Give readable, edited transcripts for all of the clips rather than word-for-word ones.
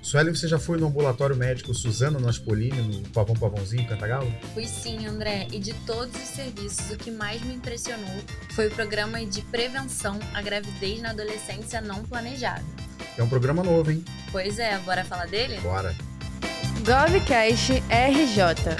Suelen, você já foi no ambulatório médico Suzano Naspolini, no Pavão Pavãozinho, Cantagalo? Fui sim, André. E de todos os serviços, o que mais me impressionou foi o programa de prevenção à gravidez na adolescência não planejada. É um programa novo, hein? Pois é, bora falar dele? Bora! GovCast RJ.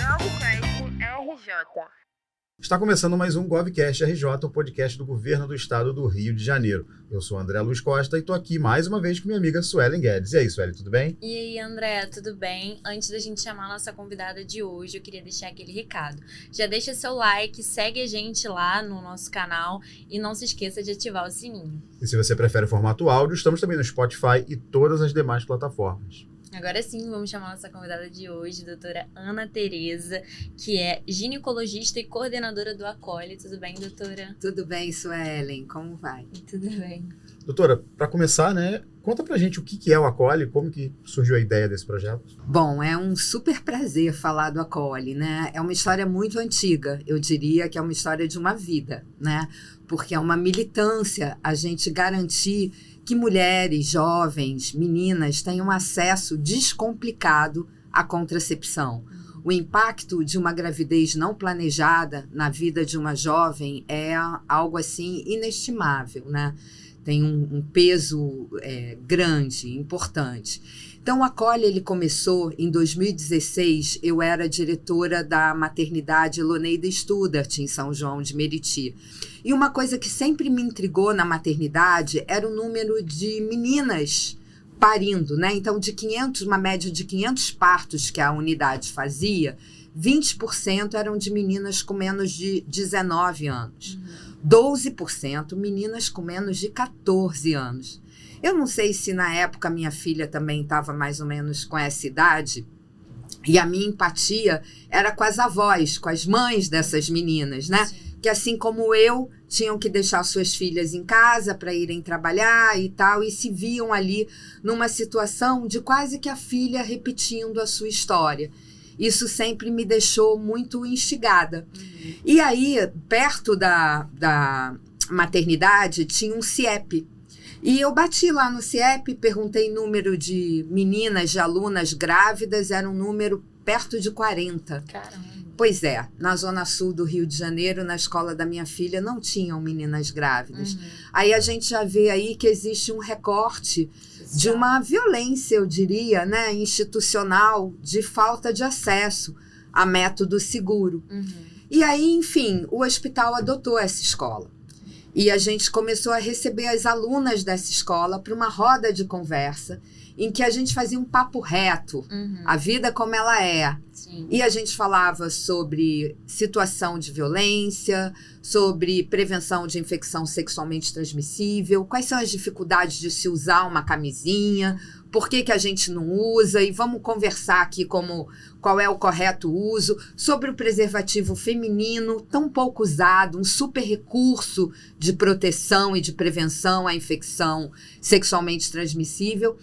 Está começando mais um GovCast RJ, o podcast do Governo do Estado do Rio de Janeiro. Eu sou André Luiz Costa e estou aqui mais uma vez com minha amiga Suelen Guedes. E aí, Suelen, tudo bem? E aí, André, tudo bem? Antes da gente chamar a nossa convidada de hoje, eu queria deixar aquele recado. Já deixa seu like, segue a gente lá no nosso canal e não se esqueça de ativar o sininho. E se você prefere o formato áudio, estamos também no Spotify e todas as demais plataformas. Agora sim, vamos chamar a nossa convidada de hoje, doutora Ana Tereza, que é ginecologista e coordenadora do Acolhe. Tudo bem, doutora? Tudo bem, Suelen, como vai? Tudo bem. Doutora, para começar, conta pra gente o que é o Acolhe, como que surgiu a ideia desse projeto? Bom, é um super prazer falar do Acolhe, né? É uma história muito antiga, eu diria que é uma história de uma vida, né? Porque é uma militância a gente garantir que mulheres, jovens, meninas tenham acesso descomplicado à contracepção. O impacto de uma gravidez não planejada na vida de uma jovem é algo assim inestimável, né? Tem um peso grande, importante. Então, o Acolhe, ele começou em 2016, eu era diretora da maternidade Loneida Studart, em São João de Meriti. E uma coisa que sempre me intrigou na maternidade era o número de meninas parindo, né? Então, uma média de 500 partos que a unidade fazia, 20% eram de meninas com menos de 19 anos. 12% meninas com menos de 14 anos. Eu não sei se na época minha filha também estava mais ou menos com essa idade, e a minha empatia era com as avós, com as mães dessas meninas, né? Sim. Que assim como eu, tinham que deixar suas filhas em casa para irem trabalhar e tal, e se viam ali numa situação de quase que a filha repetindo a sua história. Isso sempre me deixou muito instigada. E aí, perto da maternidade, tinha um CIEP. E eu bati lá no CIEP, perguntei número de meninas, de alunas grávidas, era um número perto de 40. Caramba. Pois é, na zona sul do Rio de Janeiro, na escola da minha filha, não tinham meninas grávidas. Aí a gente já vê aí que existe um recorte de uma violência, eu diria, né, institucional, de falta de acesso a método seguro. E aí, enfim, o hospital adotou essa escola. E a gente começou a receber as alunas dessa escola para uma roda de conversa em que a gente fazia um papo reto, a vida como ela é. Sim. E a gente falava sobre situação de violência, sobre prevenção de infecção sexualmente transmissível, quais são as dificuldades de se usar uma camisinha, por que a gente não usa, e vamos conversar aqui qual é o correto uso, sobre o preservativo feminino, tão pouco usado, um super recurso de proteção e de prevenção à infecção sexualmente transmissível.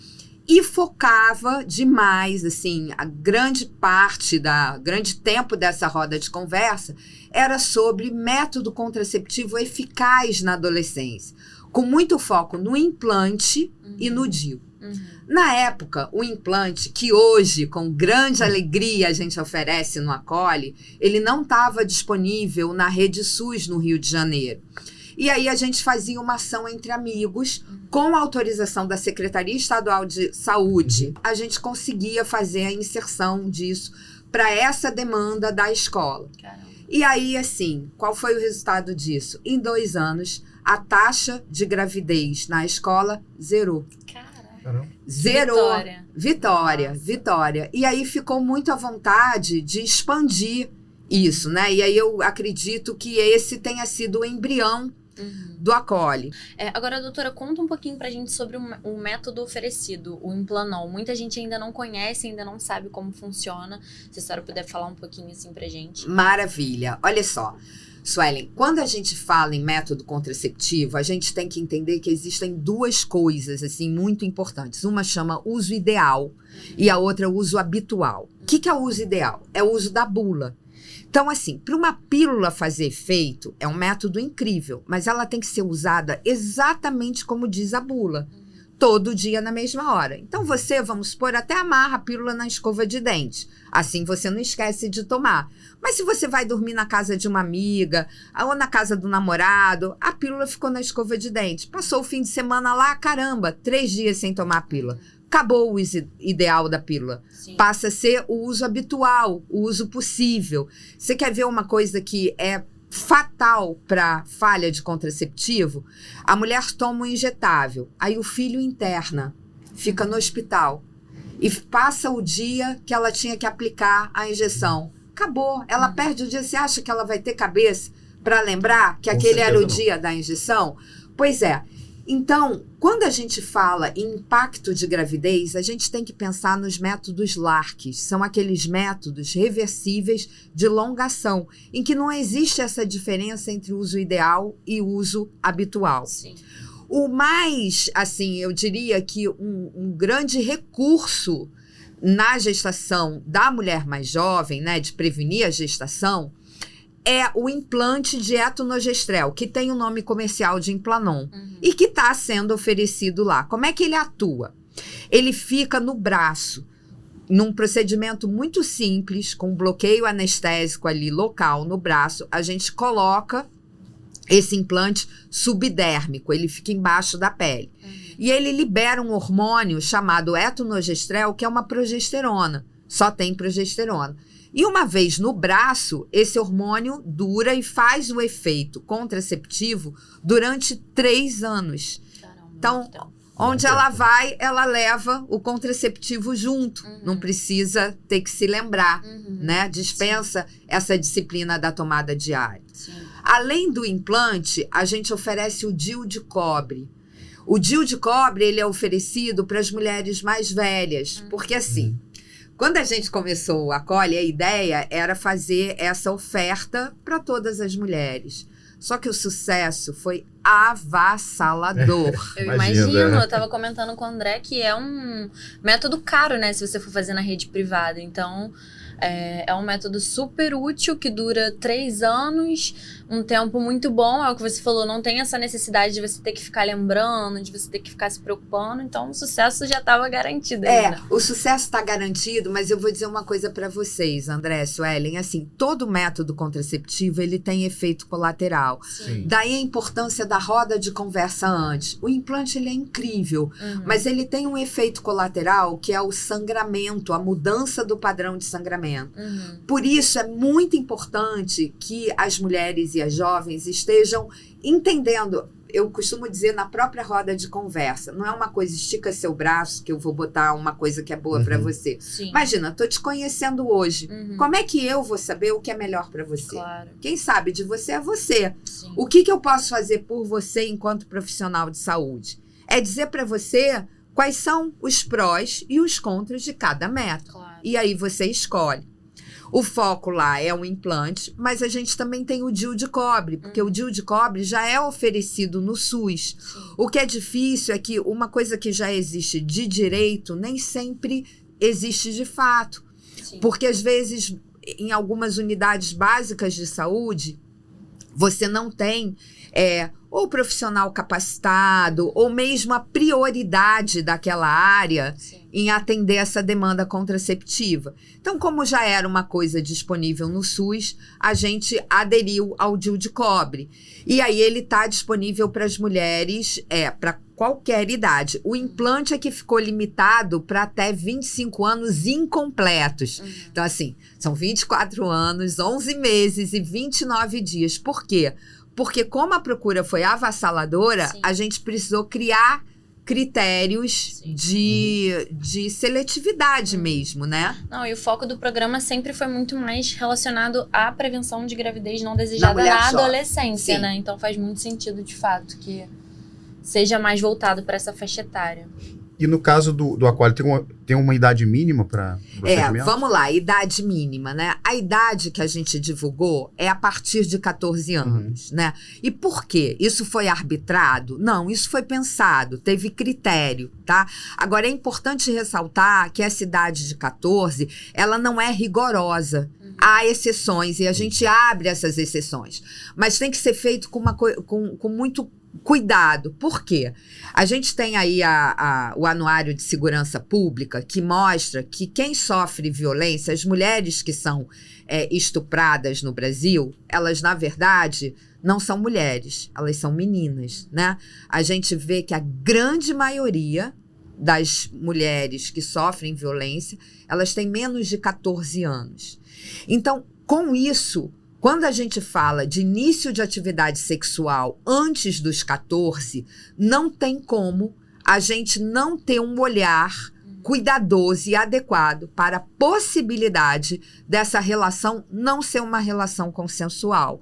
E focava demais, assim, a grande tempo dessa roda de conversa era sobre método contraceptivo eficaz na adolescência, com muito foco no implante e no DIU. Na época, o implante, que hoje, com grande alegria, a gente oferece no Acolhe, ele não estava disponível na rede SUS no Rio de Janeiro. E aí a gente fazia uma ação entre amigos, com a autorização da Secretaria Estadual de Saúde, a gente conseguia fazer a inserção disso para essa demanda da escola. Caramba. E aí, assim, qual foi o resultado disso? Em 2 anos, a taxa de gravidez na escola zerou. Caramba. Zerou. Vitória. E aí ficou muito à vontade de expandir isso, né? E aí eu acredito que esse tenha sido o embrião do Acolhe. Agora, doutora, conta um pouquinho pra gente sobre o método oferecido, o Implanol. Muita gente ainda não conhece, ainda não sabe como funciona. Se a senhora puder falar um pouquinho assim pra gente. Maravilha. Olha só, Suelen, quando a gente fala em método contraceptivo, a gente tem que entender que existem 2 coisas assim muito importantes. Uma chama uso ideal e a outra uso habitual. O que é o uso ideal? É o uso da bula. Então, assim, para uma pílula fazer efeito, é um método incrível, mas ela tem que ser usada exatamente como diz a bula. todo dia na mesma hora. Então você, vamos supor, até amarra a pílula na escova de dente. Assim você não esquece de tomar. Mas se você vai dormir na casa de uma amiga ou na casa do namorado, a pílula ficou na escova de dente. Passou o fim de semana lá, caramba, 3 dias sem tomar a pílula. Acabou o uso ideal da pílula. Sim. Passa a ser o uso habitual, o uso possível. Você quer ver uma coisa que é fatal para falha de contraceptivo? A mulher toma um injetável, aí o filho interna, fica no hospital e passa o dia que ela tinha que aplicar a injeção. Acabou, ela perde o dia. Você acha que ela vai ter cabeça para lembrar que Com aquele era o certeza não. dia da injeção? Pois é. Então, quando a gente fala em impacto de gravidez, a gente tem que pensar nos métodos LARCs. São aqueles métodos reversíveis de longação, em que não existe essa diferença entre o uso ideal e o uso habitual. Sim. O mais, assim, eu diria que um grande recurso na gestação da mulher mais jovem, né, de prevenir a gestação, é o implante de etonogestrel, que tem o nome comercial de Implanon, e que está sendo oferecido lá. Como é que ele atua? Ele fica no braço, num procedimento muito simples, com bloqueio anestésico ali local no braço. A gente coloca esse implante subdérmico, ele fica embaixo da pele. E ele libera um hormônio chamado etonogestrel, que é uma progesterona. Só tem progesterona. E uma vez no braço, esse hormônio dura e faz o efeito contraceptivo durante 3 anos. Caramba, Então, muito tempo. onde ela vai, ela leva o contraceptivo junto. Não precisa ter que se lembrar, né? Dispensa essa disciplina da tomada diária. Sim. Além do implante, a gente oferece o DIU de cobre. O DIU de cobre, ele é oferecido para as mulheres mais velhas, porque assim, quando a gente começou a Colhe, a ideia era fazer essa oferta para todas as mulheres. Só que o sucesso foi avassalador. Eu Imagino, imagino, né? eu tava comentando com o André que é um método caro, né? Se você for fazer na rede privada. Então, é um método super útil que dura 3 anos, um tempo muito bom. É o que você falou, não tem essa necessidade de você ter que ficar lembrando, de você ter que ficar se preocupando. Então, o sucesso já estava garantido. Ainda. O sucesso está garantido, mas eu vou dizer uma coisa para vocês, André, Suelen. Assim, todo método contraceptivo, ele tem efeito colateral. Sim. Daí a importância da roda de conversa antes. O implante, ele é incrível, mas ele tem um efeito colateral que é o sangramento, a mudança do padrão de sangramento. Por isso, é muito importante que as mulheres e as jovens estejam entendendo. Eu costumo dizer na própria roda de conversa, não é uma coisa, estica seu braço que eu vou botar uma coisa que é boa para você. Sim. Imagina, tô te conhecendo hoje. Como é que eu vou saber o que é melhor para você? Claro. Quem sabe de você é você. Sim. O que eu posso fazer por você enquanto profissional de saúde? É dizer para você quais são os prós e os contras de cada método. Claro. E aí você escolhe. O foco lá é o implante, mas a gente também tem o DIU de cobre, porque o DIU de cobre já é oferecido no SUS. Sim. O que é difícil é que uma coisa que já existe de direito nem sempre existe de fato. Sim. Porque às vezes, em algumas unidades básicas de saúde, você não tem ou profissional capacitado, ou mesmo a prioridade daquela área Sim. em atender essa demanda contraceptiva. Então, como já era uma coisa disponível no SUS, a gente aderiu ao DIU de cobre. E aí ele está disponível para as mulheres, para qualquer idade. O implante é que ficou limitado para até 25 anos incompletos. Então, assim, são 24 anos, 11 meses e 29 dias. Por quê? Porque como a procura foi avassaladora, Sim. a gente precisou criar critérios Sim. de seletividade mesmo, né? Não, e o foco do programa sempre foi muito mais relacionado à prevenção de gravidez não desejada mulher na jovem. adolescência, Sim. né? Então faz muito sentido, de fato, que seja mais voltado para essa faixa etária. E no caso do Acolhe, tem uma idade mínima para procedimento? Vamos lá, idade mínima, né? A idade que a gente divulgou é a partir de 14 anos, né? E por quê? Isso foi arbitrado? Não, isso foi pensado, teve critério, tá? Agora, é importante ressaltar que essa idade de 14, ela não é rigorosa. Há exceções e a gente abre essas exceções. Mas tem que ser feito com muito cuidado. Por quê? A gente tem aí o Anuário de Segurança Pública, que mostra que quem sofre violência, as mulheres que são estupradas no Brasil, elas, na verdade, não são mulheres, elas são meninas, né? A gente vê que a grande maioria das mulheres que sofrem violência, elas têm menos de 14 anos. Então, com isso, quando a gente fala de início de atividade sexual antes dos 14, não tem como a gente não ter um olhar cuidadoso e adequado para a possibilidade dessa relação não ser uma relação consensual.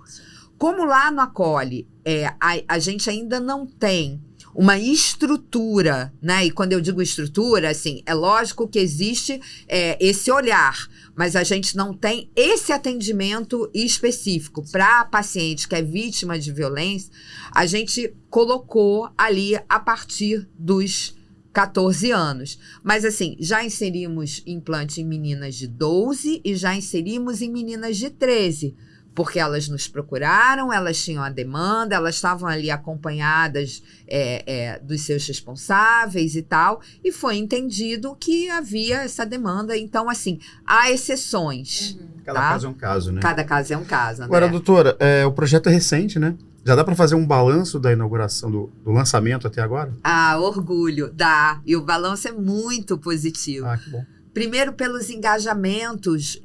Como lá no Acolhe, a gente ainda não tem uma estrutura, né? E quando eu digo estrutura, assim, é lógico que existe esse olhar, mas a gente não tem esse atendimento específico para a paciente que é vítima de violência. A gente colocou ali a partir dos 14 anos. Mas, assim, já inserimos implante em meninas de 12 e já inserimos em meninas de 13. Porque elas nos procuraram, elas tinham a demanda, elas estavam ali acompanhadas dos seus responsáveis e tal, e foi entendido que havia essa demanda. Então, assim, há exceções. Cada caso é um caso, né? Cada caso é um caso, Agora, doutora, o projeto é recente, né? Já dá para fazer um balanço da inauguração, do lançamento até agora? Ah, orgulho, dá. E o balanço é muito positivo. Ah, que bom. Primeiro, pelos engajamentos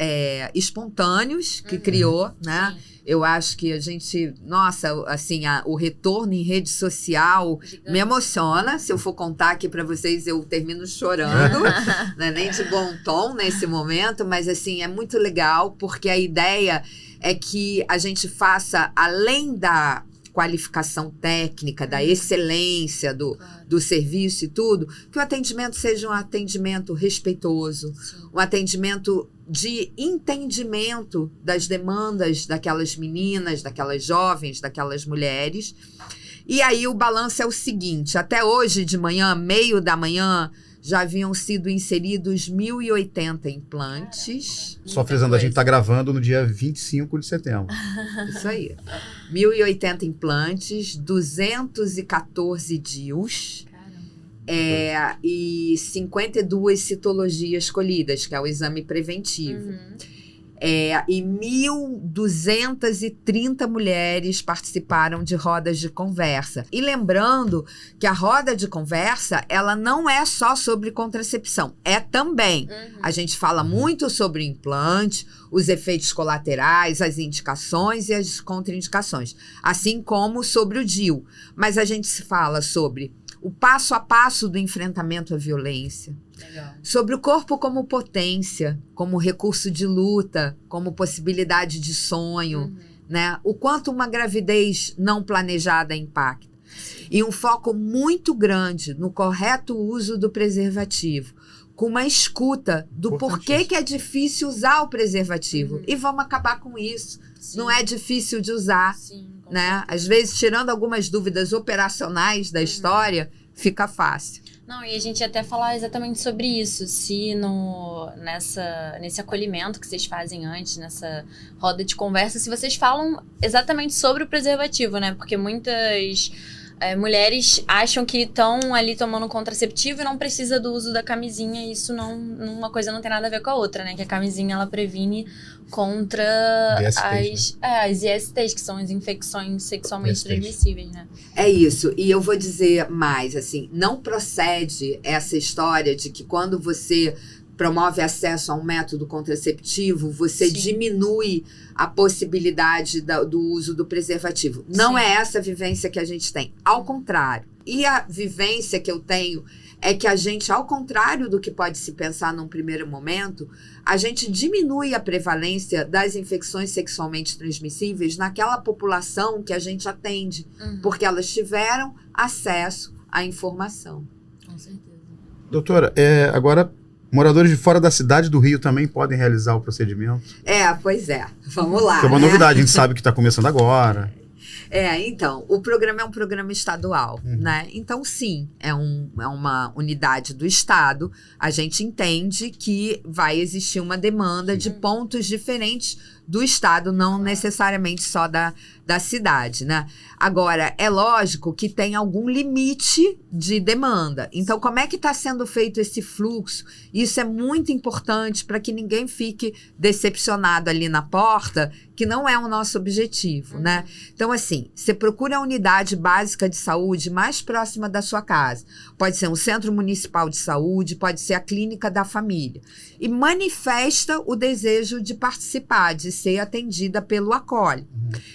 espontâneos que criou, né? Sim. Eu acho que a gente, nossa, assim, o retorno em rede social Gigante. me emociona. Se eu for contar aqui para vocês, eu termino chorando. Não é nem de bom tom nesse momento, mas assim, é muito legal, porque a ideia é que a gente faça, além da qualificação técnica, da excelência do serviço e tudo, que o atendimento seja um atendimento respeitoso, um atendimento de entendimento das demandas daquelas meninas, daquelas jovens, daquelas mulheres. E aí o balanço é o seguinte: até hoje de manhã, meio da manhã, já haviam sido inseridos 1.080 implantes. Só frisando, a gente está gravando no dia 25 de setembro. Isso aí. 1.080 implantes, 214 DIUs. E 52 citologias colhidas, que é o exame preventivo. E 1.230 mulheres participaram de rodas de conversa. E lembrando que a roda de conversa, ela não é só sobre contracepção, é também. A gente fala muito sobre o implante, os efeitos colaterais, as indicações e as contraindicações, assim como sobre o DIU. Mas a gente fala sobre o passo a passo do enfrentamento à violência. Legal. Sobre o corpo como potência, como recurso de luta, como possibilidade de sonho, né? O quanto uma gravidez não planejada impacta. E um foco muito grande no correto uso do preservativo, com uma escuta do porquê que é difícil usar o preservativo. E vamos acabar com isso. Sim. Não é difícil de usar, Sim, com né? certeza. Às vezes, tirando algumas dúvidas operacionais da história, fica fácil. Não, e a gente ia até falar exatamente sobre isso, se nesse acolhimento que vocês fazem antes, nessa roda de conversa, se vocês falam exatamente sobre o preservativo, né? Porque muitas mulheres acham que estão ali tomando contraceptivo e não precisa do uso da camisinha, e isso uma coisa não tem nada a ver com a outra, né? Que a camisinha, ela previne contra ISTs, as ISTs, que são as infecções sexualmente ISTs. transmissíveis, né? É isso. E eu vou dizer mais, assim, não procede essa história de que quando você promove acesso a um método contraceptivo, você Sim. diminui a possibilidade do uso do preservativo. Não Sim. é essa a vivência que a gente tem. Ao contrário. E a vivência que eu tenho é que a gente, ao contrário do que pode se pensar num primeiro momento, a gente diminui a prevalência das infecções sexualmente transmissíveis naquela população que a gente atende, porque elas tiveram acesso à informação. Com certeza. Doutora, agora, moradores de fora da cidade do Rio também podem realizar o procedimento? Pois é. Vamos lá. Que é uma né? novidade, a gente sabe que está começando agora. Então, o programa é um programa estadual, né? Então, sim, é uma unidade do Estado. A gente entende que vai existir uma demanda de pontos diferentes do estado, não necessariamente só da cidade, né? Agora, é lógico que tem algum limite de demanda. Então, como é que está sendo feito esse fluxo? Isso é muito importante para que ninguém fique decepcionado ali na porta, que não é o nosso objetivo, né? Então, assim, você procura a unidade básica de saúde mais próxima da sua casa. Pode ser um centro municipal de saúde, pode ser a clínica da família. E manifesta o desejo de participar, de ser atendida pelo Acolhe.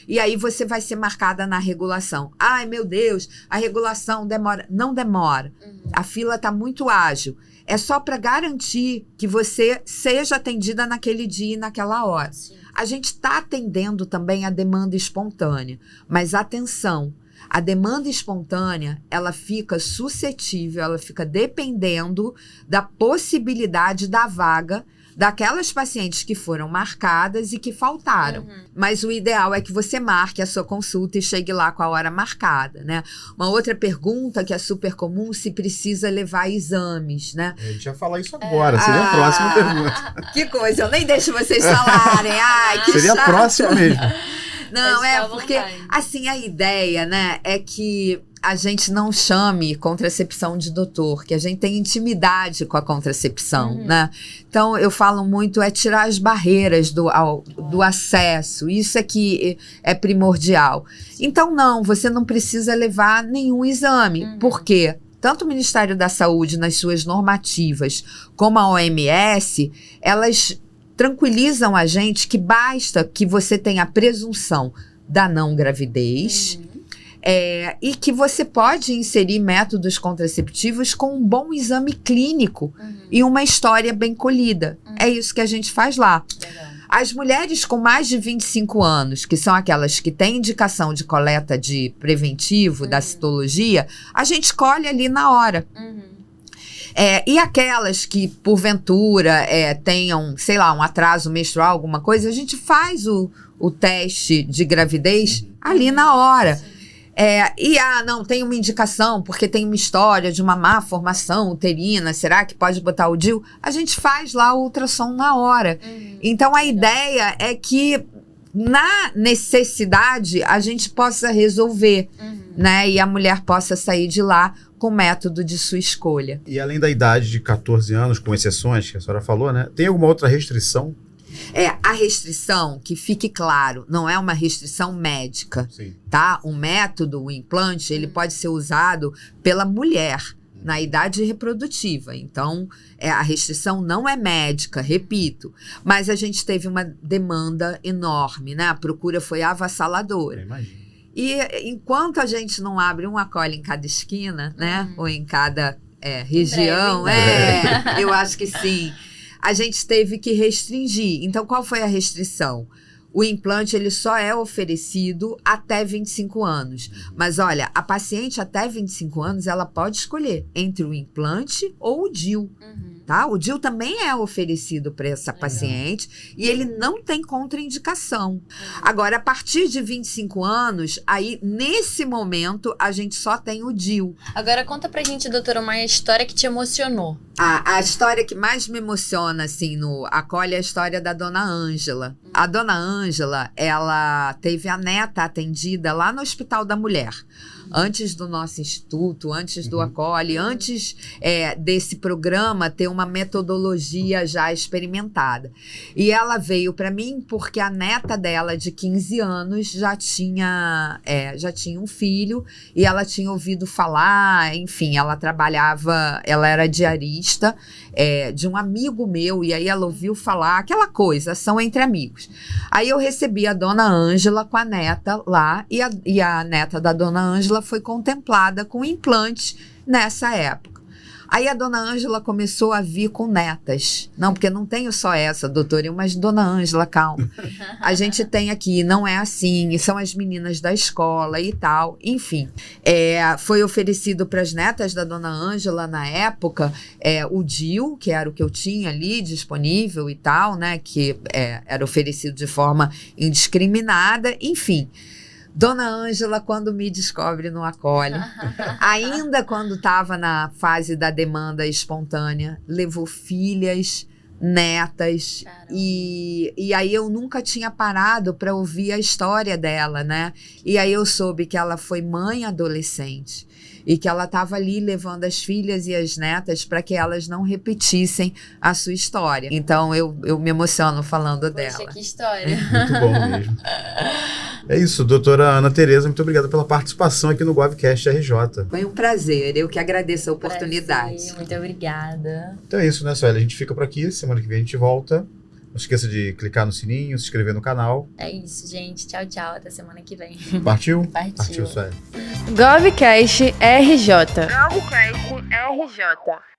E aí você vai ser marcada na regulação. Ai, meu Deus, a regulação demora. Não demora. A fila está muito ágil. É só para garantir que você seja atendida naquele dia e naquela hora. Sim. A gente está atendendo também a demanda espontânea. Mas atenção, a demanda espontânea, ela fica suscetível, ela fica dependendo da possibilidade da vaga daquelas pacientes que foram marcadas e que faltaram. Mas o ideal é que você marque a sua consulta e chegue lá com a hora marcada, né? Uma outra pergunta que é super comum, se precisa levar exames, né? A gente ia falar isso agora, seria a próxima pergunta. Que coisa, eu nem deixo vocês falarem. Ai, que Seria a chato. próxima mesmo. Não, Mas fica à porque, vontade. assim, a ideia, né, é que a gente não chame contracepção de doutor, que a gente tem intimidade com a contracepção, né? Então, eu falo muito, é tirar as barreiras do acesso, isso é que é primordial. Então, não, você não precisa levar nenhum exame, por quê? Tanto o Ministério da Saúde, nas suas normativas, como a OMS, elas tranquilizam a gente que basta que você tenha a presunção da não gravidez, e que você pode inserir métodos contraceptivos com um bom exame clínico e uma história bem colhida. É isso que a gente faz lá. Legal. As mulheres com mais de 25 anos, que são aquelas que têm indicação de coleta de preventivo, da citologia, a gente escolhe ali na hora. E aquelas que, porventura, tenham, sei lá, um atraso menstrual, alguma coisa, a gente faz o teste de gravidez ali na hora. Não, tem uma indicação, porque tem uma história de uma má formação uterina, será que pode botar o DIU? A gente faz lá o ultrassom na hora. Então, a ideia é que, na necessidade, a gente possa resolver, né? E a mulher possa sair de lá com o método de sua escolha. E além da idade de 14 anos, com exceções que a senhora falou, né? Tem alguma outra restrição? A restrição, que fique claro, não é uma restrição médica, Sim. tá? O método, o implante, ele pode ser usado pela mulher na idade reprodutiva. Então, a restrição não é médica, repito. Mas a gente teve uma demanda enorme, né? A procura foi avassaladora. Eu imagino. E enquanto a gente não abre um Acolhe em cada esquina, né? Ou em cada região, eu acho que sim. A gente teve que restringir. Então, qual foi a restrição? O implante ele só é oferecido até 25 anos. Mas olha, a paciente até 25 anos, ela pode escolher entre o implante ou o DIU. Tá? O DIU também é oferecido para essa paciente e ele não tem contraindicação. Agora, a partir de 25 anos, aí nesse momento a gente só tem o DIU. Agora conta pra gente, doutora, uma história que te emocionou. A história que mais me emociona, assim, no Acolhe é a história da Dona Ângela. A Dona Ângela, ela teve a neta atendida lá no Hospital da Mulher. Antes do nosso instituto, antes do Acolhe, antes desse programa ter uma metodologia já experimentada. E ela veio para mim porque a neta dela, de 15 anos, já tinha um filho e ela tinha ouvido falar, enfim, ela era diarista de um amigo meu, e aí ela ouviu falar, aquela coisa, ação entre amigos. Aí eu recebi a Dona Ângela com a neta lá, e a neta da Dona Ângela foi contemplada com implante nessa época. Aí a Dona Ângela começou a vir com netas. Não, porque não tenho só essa, doutora, mas Dona Ângela, calma. A gente tem aqui, não é assim, e são as meninas da escola e tal. Enfim, foi oferecido para as netas da Dona Ângela na época o DIU, que era o que eu tinha ali disponível e tal, né? Que era oferecido de forma indiscriminada, enfim. Dona Ângela, quando me descobre no Acolhe, ainda quando estava na fase da demanda espontânea, levou filhas, netas. Caramba. E aí eu nunca tinha parado para ouvir a história dela, né? E aí eu soube que ela foi mãe adolescente e que ela estava ali levando as filhas e as netas para que elas não repetissem a sua história. Então eu me emociono falando dela. Poxa, que história. Muito bom mesmo. É isso, doutora Ana Tereza, muito obrigada pela participação aqui no GovCast RJ. Foi um prazer, eu que agradeço a oportunidade. Prazer, muito obrigada. Então é isso, né, Sueli? A gente fica por aqui, semana que vem a gente volta. Não esqueça de clicar no sininho, se inscrever no canal. É isso, gente. Tchau, tchau. Até semana que vem. Partiu? Partiu. Partiu, Sueli. GovCast RJ. GovCast RJ.